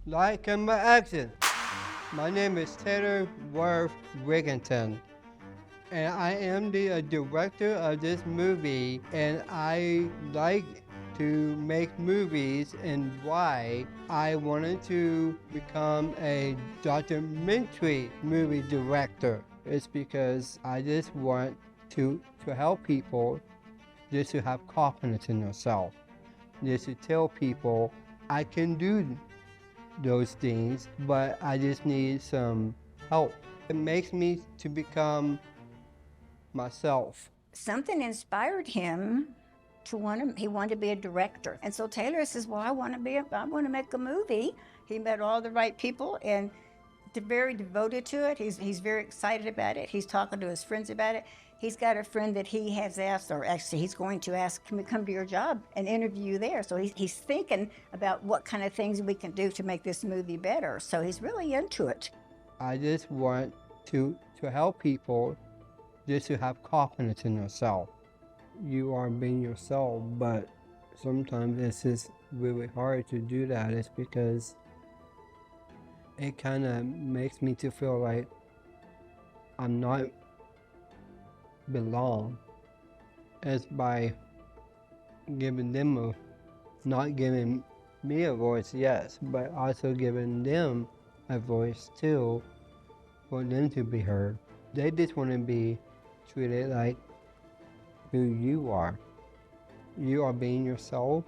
Like and my accent. My name is Taylor Wiginton, and I am the director of this movie, and I like to make movies, and why I wanted to become a documentary movie director is because I just want to help people just to have confidence in themselves, just to tell people I can do those things, but I just need some help. It makes me to become myself. Something inspired him he wanted to be a director. And so Taylor says, well, I want to make a movie. He met all the right people and they're very devoted to it. He's very excited about it. He's talking to his friends about it. He's got a friend that he has asked, or actually he's going to ask, can we come to your job and interview you there? So he's thinking about what kind of things we can do to make this movie better. So he's really into it. I just want to help people just to have confidence in themselves. You are being yourself, but sometimes it's just really hard to do that. It's because it kind of makes me to feel like I'm not belong. It's by giving them not giving me a voice, yes, but also giving them a voice too, for them to be heard. They just want to be treated like who you are. You are being yourself,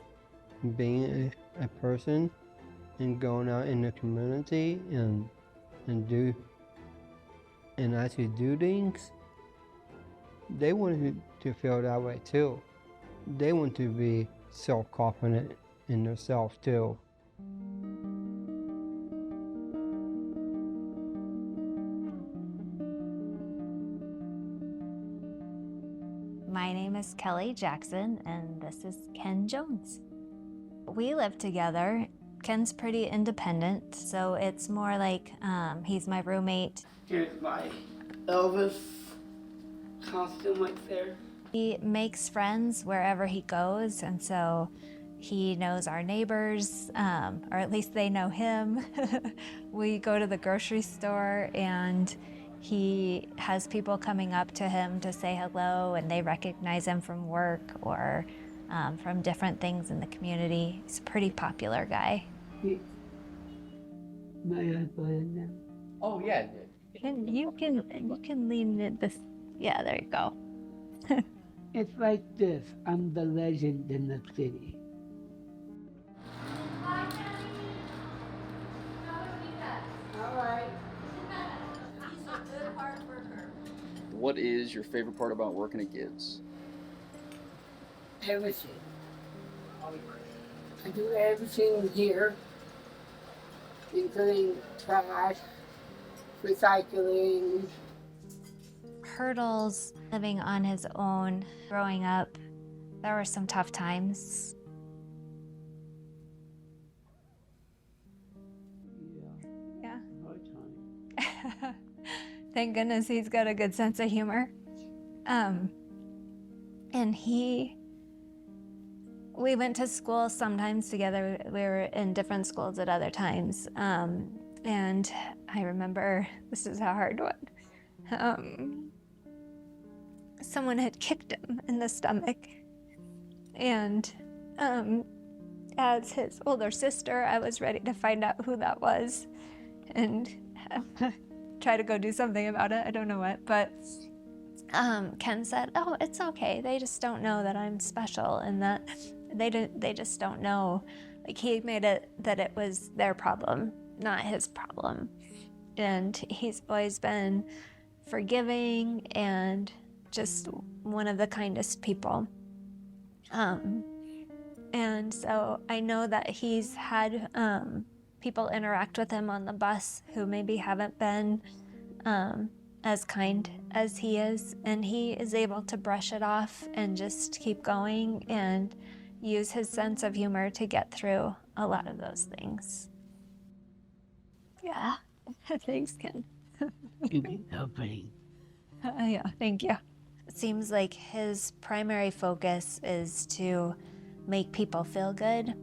being a person, and going out in the community and actually do things. They want to feel that way too. They want to be self-confident in themselves too. My name is Kelly Jackson, and this is Ken Jones. We live together. Ken's pretty independent, so it's more like he's my roommate. Here's my Elvis costume right there. He makes friends wherever he goes, and so he knows our neighbors, or at least they know him. We go to the grocery store, and he has people coming up to him to say hello, and they recognize him from work or from different things in the community. He's a pretty popular guy. Oh yeah. You can lean it this. Yeah, there you go. It's like this. I'm the legend in the city. What is your favorite part about working at Gibbs? Everything. I do everything here, including trash, recycling. Hurdles, living on his own, growing up, there were some tough times. Yeah. Thank goodness he's got a good sense of humor. And we went to school sometimes together. We were in different schools at other times. And I remember, this is a hard one. Someone had kicked him in the stomach. And as his older sister, I was ready to find out who that was and try to go do something about it. I don't know what, but Ken said, "Oh, it's okay. They just don't know that I'm special, and that they just don't know." Like, he made it that it was their problem, not his problem. And he's always been forgiving and just one of the kindest people. And so I know that he's had people interact with him on the bus who maybe haven't been as kind as he is, and he is able to brush it off and just keep going and use his sense of humor to get through a lot of those things. Yeah, thanks, Ken. Yeah, thank you. It seems like his primary focus is to make people feel good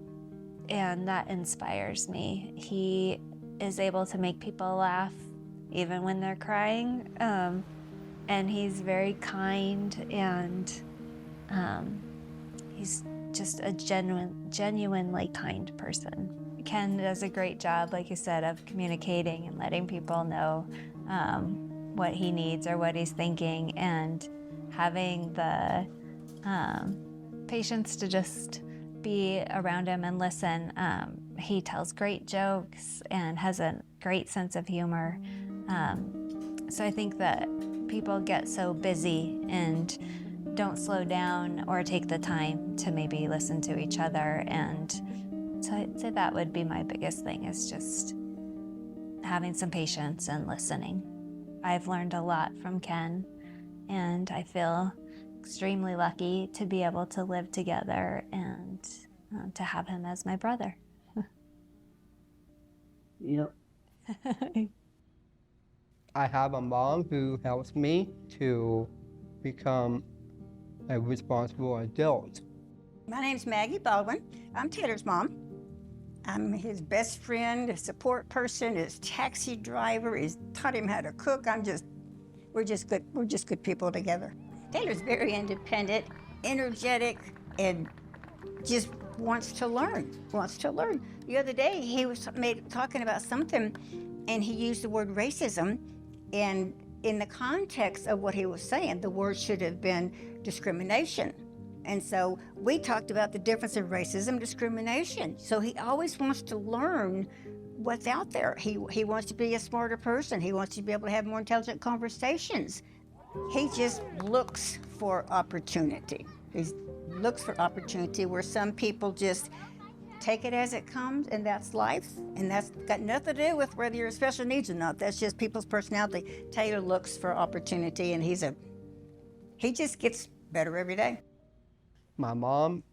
and that inspires me. He is able to make people laugh even when they're crying, and he's very kind, and he's just a genuinely kind person. Ken does a great job, like you said, of communicating and letting people know what he needs or what he's thinking, and having the patience to just be around him and listen. He tells great jokes and has a great sense of humor. So I think that people get so busy and don't slow down or take the time to maybe listen to each other. And so I'd say that would be my biggest thing, is just having some patience and listening. I've learned a lot from Ken, and I feel extremely lucky to be able to live together and to have him as my brother. Yep. I have a mom who helps me to become a responsible adult. My name's Maggie Baldwin. I'm Taylor's mom. I'm his best friend, his support person, his taxi driver. He's taught him how to cook. We're just good people together. Taylor's very independent, energetic, and just wants to learn. The other day, he was talking about something, and he used the word racism, and in the context of what he was saying, the word should have been discrimination. And so we talked about the difference of racism and discrimination. So he always wants to learn what's out there. He wants to be a smarter person. He wants to be able to have more intelligent conversations. He just looks for opportunity. He looks for opportunity where some people just take it as it comes, and that's life. And that's got nothing to do with whether you're special needs or not. That's just people's personality. Taylor looks for opportunity, and he just gets better every day. My mom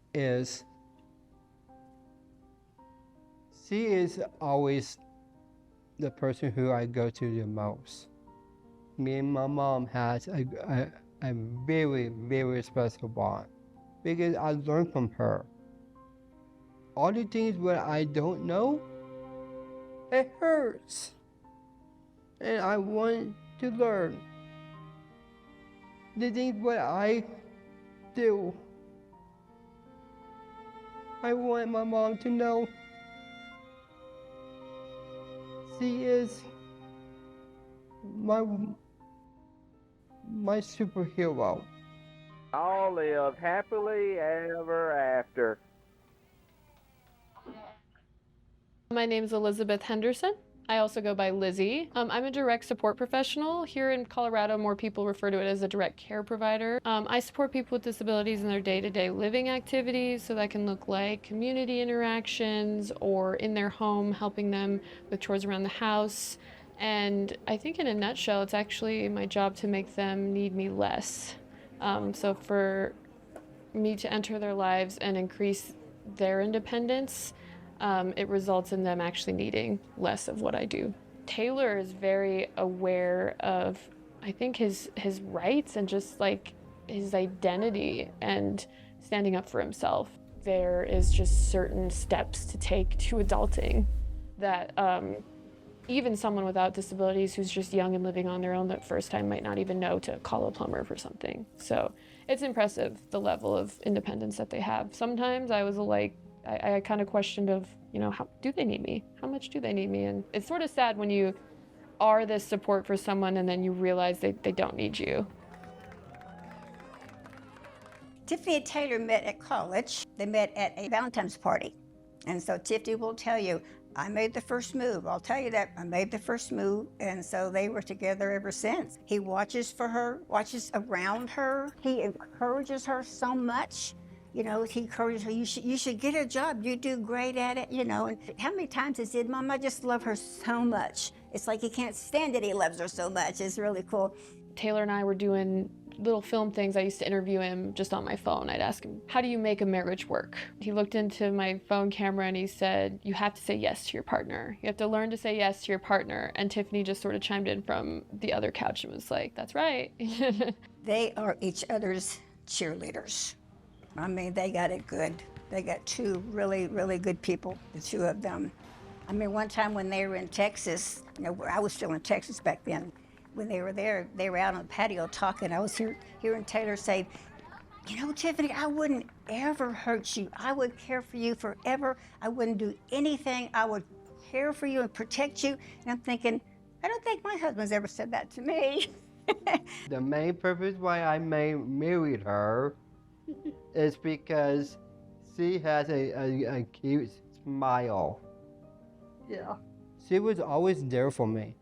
she is always the person who I go to the most. Me and my mom has a very, very special bond because I learned from her. All the things where I don't know, it hurts. And I want to learn. The things where I do, I want my mom to know she is my superhero. All live happily ever after. My name is Elizabeth Henderson. I also go by Lizzie. I'm a direct support professional. Here in Colorado, more people refer to it as a direct care provider. I support people with disabilities in their day-to-day living activities, so that can look like community interactions or in their home, helping them with chores around the house. And I think in a nutshell, it's actually my job to make them need me less. So for me to enter their lives and increase their independence, it results in them actually needing less of what I do. Taylor is very aware of, I think, his rights and just like his identity and standing up for himself. There is just certain steps to take to adulting that even someone without disabilities who's just young and living on their own the first time might not even know to call a plumber for something. So it's impressive, the level of independence that they have. Sometimes I was like, I kind of questioned of, how do they need me? How much do they need me? And it's sort of sad when you are this support for someone and then you realize they don't need you. Tiffany and Taylor met at college. They met at a Valentine's party. And so Tiffany will tell you, I made the first move. I'll tell you that I made the first move. And so they were together ever since. He watches for her, watches around her. He encourages her so much. He encourages her, you should get a job, you do great at it, and how many times he said, Mom, I just love her so much. It's like he can't stand it, he loves her so much. It's really cool. Taylor and I were doing little film things. I used to interview him just on my phone. I'd ask him, how do you make a marriage work? He looked into my phone camera and he said, you have to say yes to your partner. You have to learn to say yes to your partner. And Tiffany just sort of chimed in from the other couch and was like, that's right. They are each other's cheerleaders. I mean, they got it good. They got two really, really good people, the two of them. I mean, one time when they were in Texas, you know, I was still in Texas back then. When they were there, they were out on the patio talking. I was hearing Taylor say, you know, Tiffany, I wouldn't ever hurt you. I would care for you forever. I wouldn't do anything. I would care for you and protect you. And I'm thinking, I don't think my husband's ever said that to me. The main purpose why I married her is because she has a cute smile. Yeah. She was always there for me.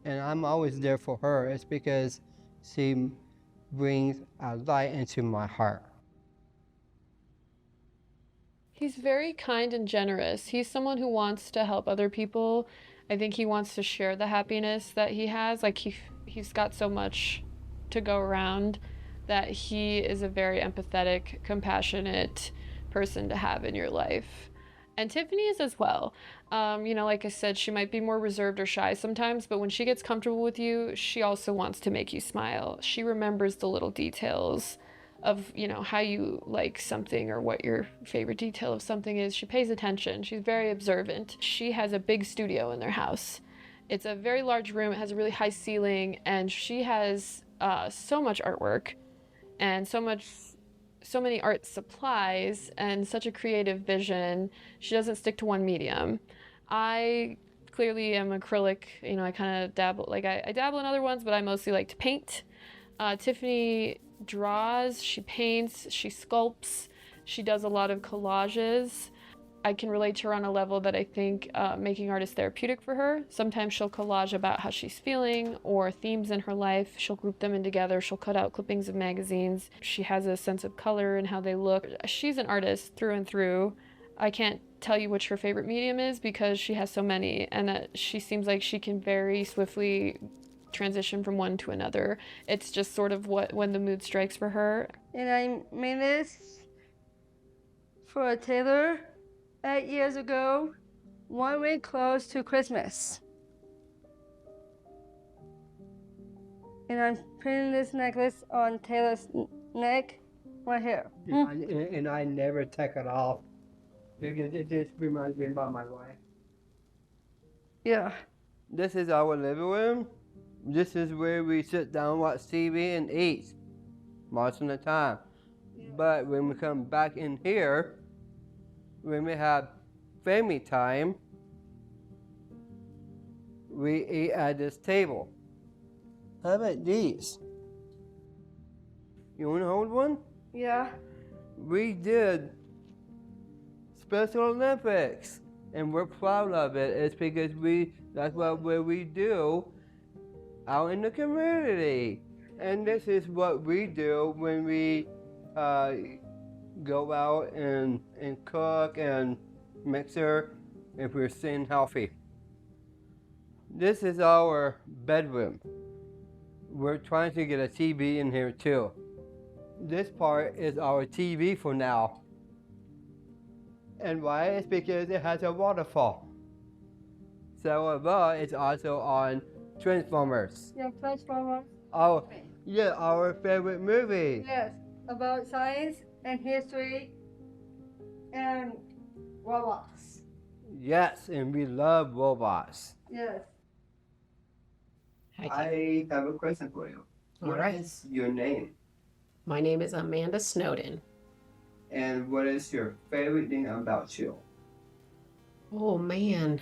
And I'm always there for her. It's because she brings a light into my heart. He's very kind and generous. He's someone who wants to help other people. I think he wants to share the happiness that he has. Like he's got so much to go around that he is a very empathetic, compassionate person to have in your life. And Tiffany is as well. You know, like I said, she might be more reserved or shy sometimes, but when she gets comfortable with you, she also wants to make you smile. She remembers the little details of, you know, how you like something or what your favorite detail of something is. She pays attention. She's very observant. She has a big studio in their house. It's a very large room. It has a really high ceiling, and she has so much artwork and so many art supplies and such a creative vision. She doesn't stick to one medium. I clearly am acrylic, you know, I kind of dabble, like I dabble in other ones, but I mostly like to paint. Tiffany draws, she paints, she sculpts, she does a lot of collages. I can relate to her on a level that I think making art is therapeutic for her. Sometimes she'll collage about how she's feeling or themes in her life. She'll group them in together. She'll cut out clippings of magazines. She has a sense of color and how they look. She's an artist through and through. I can't tell you which her favorite medium is because she has so many, and that she seems like she can very swiftly transition from one to another. It's just sort of when the mood strikes for her. And I made this for Taylor 8 years ago, 1 week close to Christmas. And I'm putting this necklace on Taylor's neck right here. And I never take it off because it just reminds me about my wife. Yeah. This is our living room. This is where we sit down, watch TV, and eat most of the time. But when we come back in here, when we have family time, we eat at this table. How about these? You want to hold one? Yeah. We did Special Olympics, and we're proud of it. It's because that's what we do out in the community. And this is what we do when we go out and cook and mixer if we're staying healthy. This is our bedroom. We're trying to get a TV in here too. This part is our TV for now. And why? It's because it has a waterfall. So above it's also on Transformers. Yeah, Transformers. Oh, yeah, our favorite movie. Yes, about science and history and robots. Yes, and we love robots. Yes. I have a question for you. All What right. is your name? My name is Amanda Snowden. And what is your favorite thing about you? Oh man,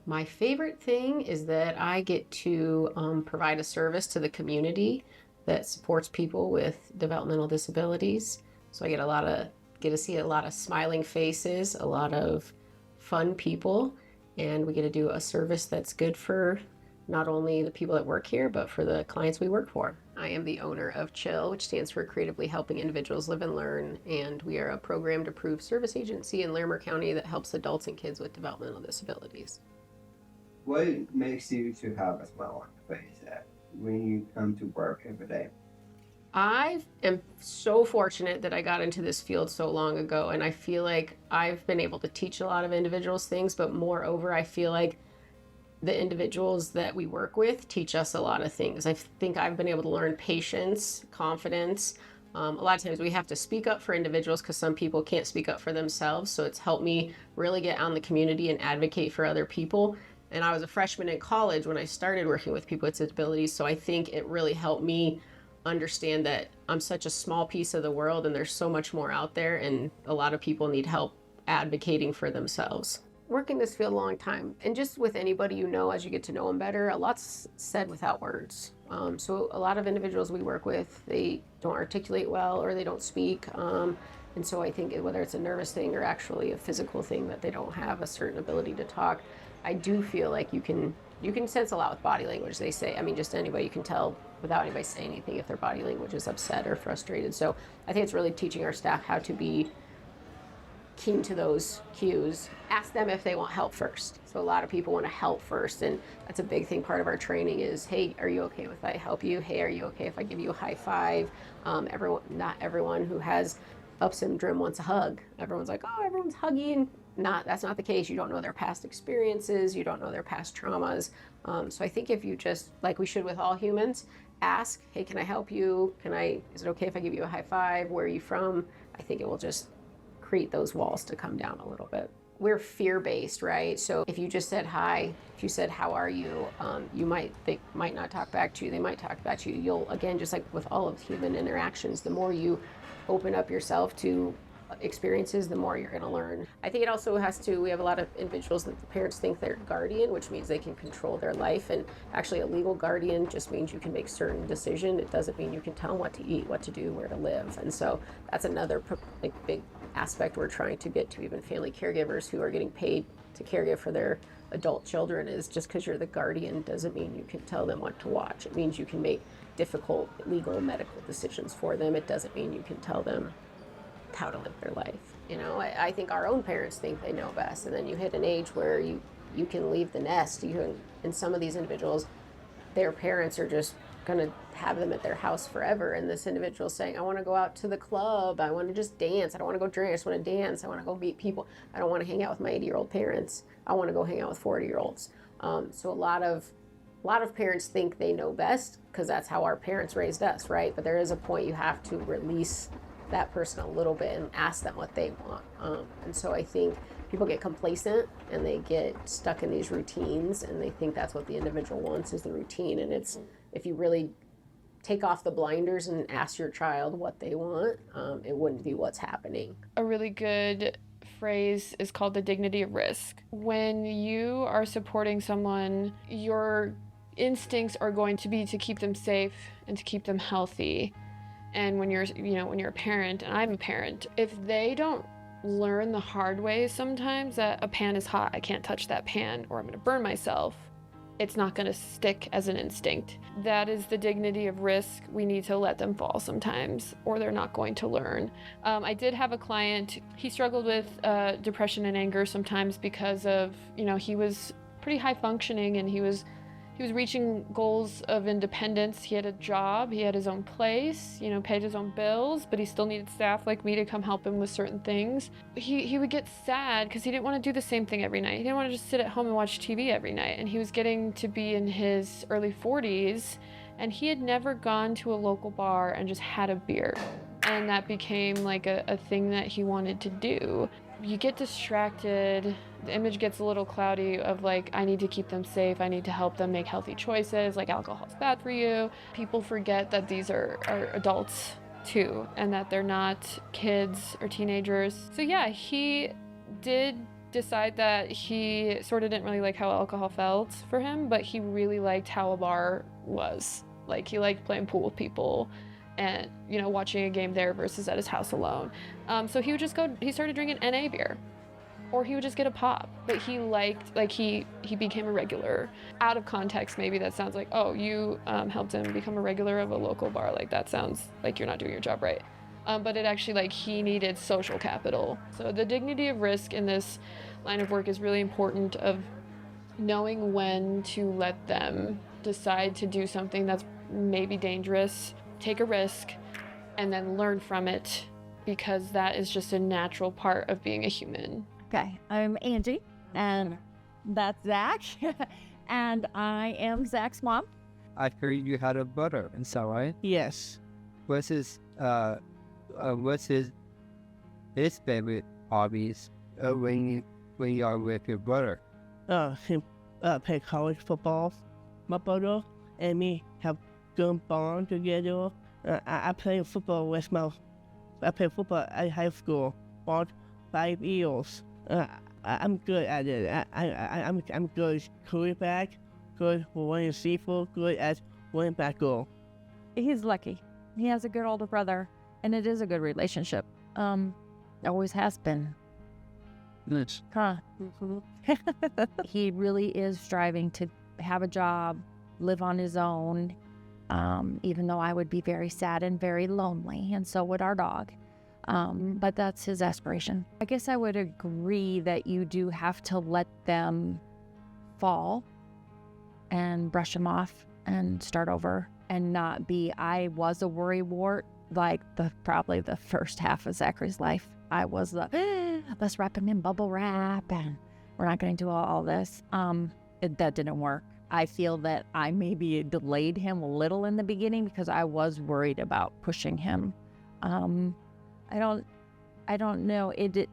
my favorite thing is that I get to provide a service to the community that supports people with developmental disabilities. So I get to see a lot of smiling faces, a lot of fun people, and we get to do a service that's good for not only the people that work here, but for the clients we work for. I am the owner of CHILL, which stands for Creatively Helping Individuals Live and Learn, and we are a programmed approved service agency in Larimer County that helps adults and kids with developmental disabilities. What makes you to have a smile on your face when you come to work every day? I am so fortunate that I got into this field so long ago, and I feel like I've been able to teach a lot of individuals things, but moreover, I feel like the individuals that we work with teach us a lot of things. I think I've been able to learn patience, confidence, A lot of times we have to speak up for individuals because some people can't speak up for themselves. So it's helped me really get out in the community and advocate for other people. And I was a freshman in college when I started working with people with disabilities. So I think it really helped me understand that I'm such a small piece of the world and there's so much more out there, and a lot of people need help advocating for themselves. Work in this field a long time, and just with anybody you know, as you get to know them better, a lot's said without words. So a lot of individuals we work with, they don't articulate well or they don't speak. And so I think whether it's a nervous thing or actually a physical thing that they don't have a certain ability to talk, I do feel like you can sense a lot with body language. They say, I mean, just anybody, you can tell without anybody saying anything if their body language is upset or frustrated. So I think it's really teaching our staff how to be keen to those cues. Ask them if they want help first. So a lot of people want to help first, and that's a big thing. Part of our training is, hey, are you okay if I help you? Hey, are you okay if I give you a high five? Not everyone who has UP syndrome wants a hug. Everyone's like, oh, everyone's hugging. That's not the case. You don't know their past experiences. You don't know their past traumas. So I think if you just, like we should with all humans, ask, hey, can I help you? Is it okay if I give you a high five? Where are you from? I think it will just create those walls to come down a little bit. We're fear-based, right? So if you just said hi, if you said, how are you? They might not talk back to you. They might talk back to you. You'll, again, just like with all of human interactions, the more you open up yourself to experiences, the more you're going to learn. I think it also we have a lot of individuals that the parents think they're guardian, which means they can control their life. And actually a legal guardian just means you can make certain decisions. It doesn't mean you can tell them what to eat, what to do, where to live. And so that's another big aspect we're trying to get to even family caregivers who are getting paid to caregive for their adult children, is just because you're the guardian doesn't mean you can tell them what to watch. It means you can make difficult legal medical decisions for them. It doesn't mean you can tell them how to live their life. You know, I think our own parents think they know best, and then you hit an age where you can leave the nest. And some of these individuals, their parents are just gonna have them at their house forever, and this individual saying, I want to go out to the club, I want to just dance, I don't want to go drink, I just want to dance, I want to go meet people, I don't want to hang out with my 80-year-old parents, I want to go hang out with 40-year-olds. So a lot of parents think they know best because that's how our parents raised us, right? But there is a point you have to release that person a little bit and ask them what they want. And so I think people get complacent and they get stuck in these routines, and they think that's what the individual wants is the routine. And it's, if you really take off the blinders and ask your child what they want, it wouldn't be what's happening. A really good phrase is called the dignity of risk. When you are supporting someone, your instincts are going to be to keep them safe and to keep them healthy. And when you're a parent, and I'm a parent, if they don't learn the hard way sometimes that a pan is hot, I can't touch that pan, or I'm gonna burn myself, it's not gonna stick as an instinct. That is the dignity of risk. We need to let them fall sometimes, or they're not going to learn. I did have a client, he struggled with depression and anger sometimes because of, he was pretty high functioning, and he was reaching goals of independence. He had a job, he had his own place, paid his own bills, but he still needed staff like me to come help him with certain things. He would get sad because he didn't want to do the same thing every night. He didn't want to just sit at home and watch TV every night. And he was getting to be in his early 40s, and he had never gone to a local bar and just had a beer. And that became like a thing that he wanted to do. You get distracted, the image gets a little cloudy of like, I need to keep them safe, I need to help them make healthy choices, like alcohol's bad for you. People forget that these are adults too, and that they're not kids or teenagers. So yeah, he did decide that he sort of didn't really like how alcohol felt for him, but he really liked how a bar was. Like, he liked playing pool with people and, watching a game there versus at his house alone. So he would just he started drinking NA beer, or he would just get a pop. But he liked, he became a regular. Out of context, maybe that sounds like, oh, you helped him become a regular of a local bar. Like, that sounds like you're not doing your job right. But it actually, he needed social capital. So the dignity of risk in this line of work is really important, of knowing when to let them decide to do something that's maybe dangerous, take a risk, and then learn from it, because that is just a natural part of being a human. Okay, I'm Angie, and that's Zach, and I am Zach's mom. I heard you had a brother, is that right? Yes. What's his what's his favorite hobbies when you are with your brother? He play college football. My brother and me have good bond together. I play football at high school for 5 years. I'm good at it. I'm good quarterback, good running receiver, good at running back goal. He's lucky. He has a good older brother, and it is a good relationship. Always has been. Nice. Huh. He really is striving to have a job, live on his own, even though I would be very sad and very lonely, and so would our dog. But that's his aspiration. I guess I would agree that you do have to let them fall and brush them off and start over and not be, I was a worrywart, like probably the first half of Zachary's life. I was let's wrap him in bubble wrap and we're not going to do all this. That didn't work. I feel that I maybe delayed him a little in the beginning because I was worried about pushing him. I don't know. It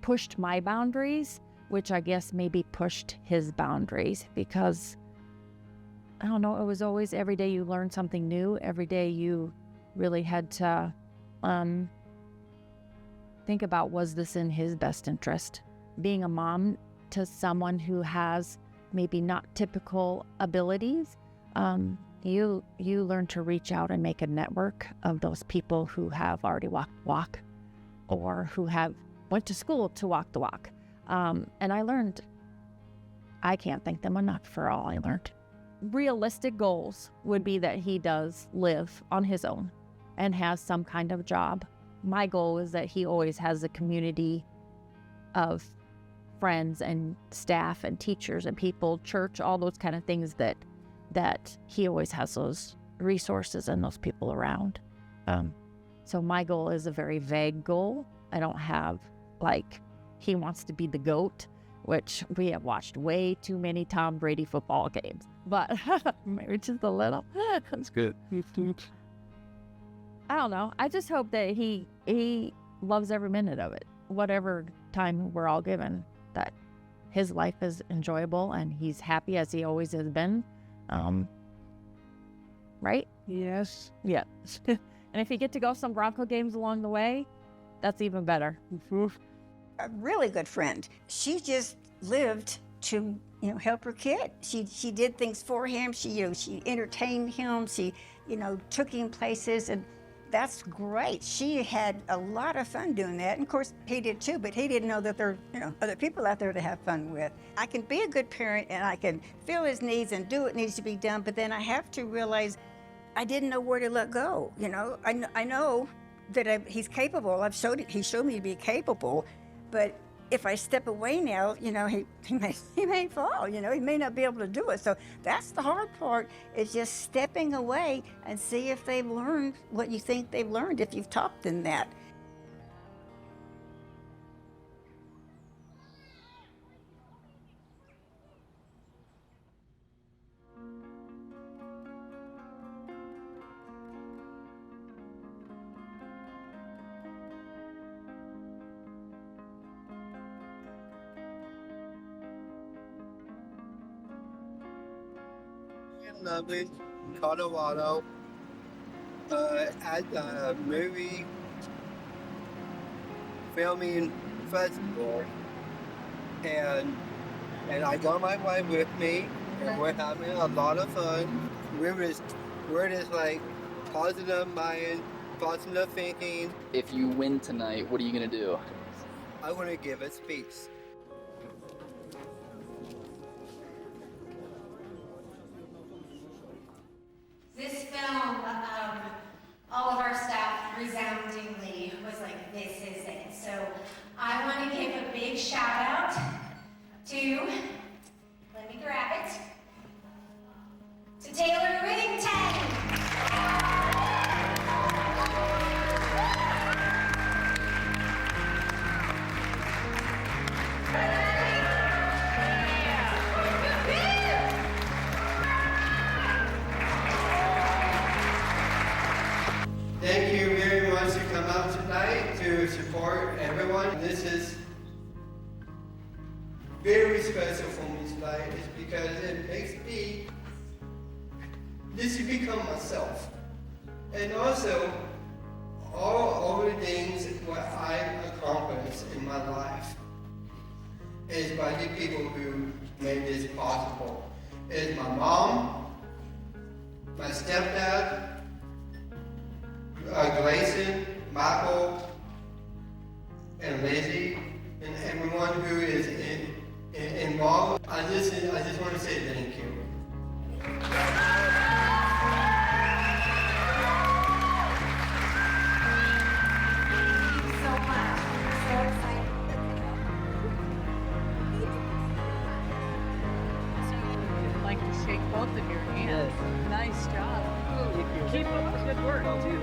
pushed my boundaries, which I guess maybe pushed his boundaries because, I don't know, it was always every day you learn something new. Every day you really had to think about, was this in his best interest? Being a mom to someone who has maybe not typical abilities, you learn to reach out and make a network of those people who have already walked the walk or who have went to school to walk the walk. And I learned, I can't thank them enough for all I learned. Realistic goals would be that he does live on his own and has some kind of job. My goal is that he always has a community of friends and staff and teachers and people, church, all those kind of things that he always has those resources and those people around. So my goal is a very vague goal. I don't have, like, he wants to be the GOAT, which we have watched way too many Tom Brady football games, but maybe just a little. That's good. I don't know. I just hope that he loves every minute of it, whatever time we're all given, that his life is enjoyable and he's happy as he always has been. Right? Yes. Yeah. And if you get to go some Bronco games along the way, that's even better. A really good friend. She just lived to, help her kid. She did things for him. She entertained him. She, took him places, and that's great. She had a lot of fun doing that. And of course, he did too, but he didn't know that there are, other people out there to have fun with. I can be a good parent and I can feel his needs and do what needs to be done, but then I have to realize I didn't know where to let go. I know that he's capable. He showed me to be capable, but if I step away now, he may fall, he may not be able to do it. So that's the hard part, is just stepping away and see if they've learned what you think they've learned, if you've taught them that. Lovely Colorado at the movie filming festival, and I got my wife with me, and we're having a lot of fun. We're just like positive mind, positive thinking. If you win tonight, what are you gonna do? I want to give a speech. This film, all of our staff resoundingly was like, this is it. So I want to give a big shout out to, let me grab it, to Taylor Wiginton. is very special for me tonight is because it makes me just become myself. And also, all the things what I accomplished in my life is by the people who made this possible. It's my mom, my stepdad, Gleason, Michael, and Lizzie, and everyone who is involved. I just want to say thank you. I'd like to shake both of your hands. Nice job. Keep up the good work, too.